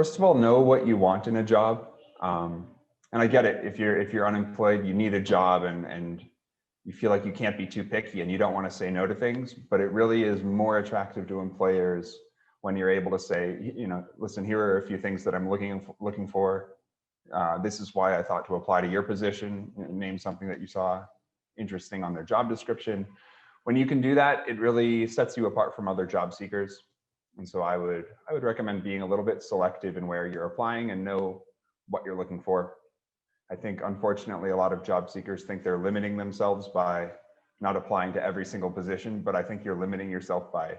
First of all, know what you want in a job. And I get it. If you're unemployed, you need a job, and you feel like you can't be too picky and you don't want to say no to things. But it really is more attractive to employers when you're able to say, listen, here are a few things that I'm looking for. This is why I thought to apply to your position. Name something that you saw interesting on their job description. When you can do that, it really sets you apart from other job seekers. And so I would recommend being a little bit selective in where you're applying and know what you're looking for. I think, unfortunately, a lot of job seekers think they're limiting themselves by not applying to every single position, but I think you're limiting yourself by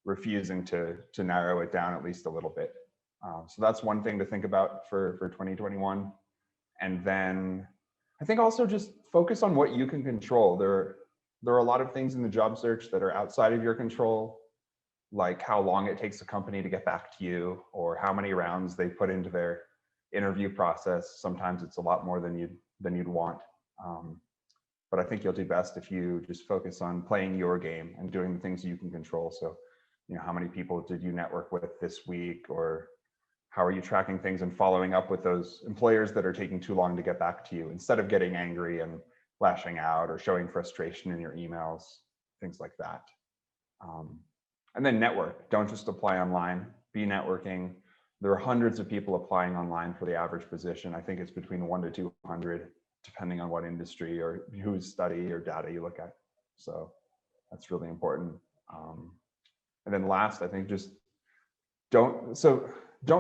refusing to narrow it down at least a little bit. So that's one thing to think about for 2021. And then I think also just focus on what you can control. There are a lot of things in the job search that are outside of your control, like how long it takes a company to get back to you, or how many rounds they put into their interview process. Sometimes it's a lot more than you'd want. But I think you'll do best if you just focus on playing your game and doing the things you can control. So, how many people did you network with this week, or how are you tracking things and following up with those employers that are taking too long to get back to you, instead of getting angry and lashing out or showing frustration in your emails, things like that. And then network. Don't just apply online, be networking. There are hundreds of people applying online for the average position. I think it's between 1 to 200, depending on what industry or whose study or data you look at. So that's really important. And then last, I think just don't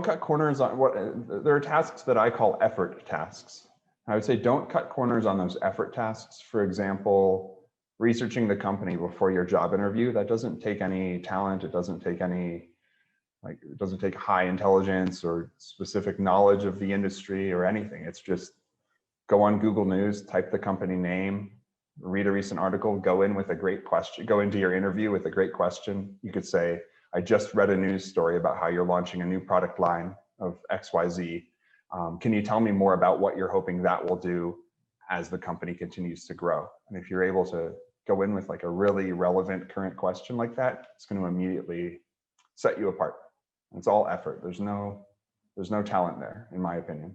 cut corners on there are tasks that I call effort tasks. I would say don't cut corners on those effort tasks. For example, researching the company before your job interview. That doesn't take any talent. It doesn't take high intelligence or specific knowledge of the industry or anything. It's just go on Google News, type the company name, read a recent article, go in with a great question, go into your interview with a great question. You could say, I just read a news story about how you're launching a new product line of XYZ. Can you tell me more about what you're hoping that will do as the company continues to grow? And if you're able to go in with like a really relevant current question like that, it's going to immediately set you apart. It's all effort. There's no talent there, in my opinion.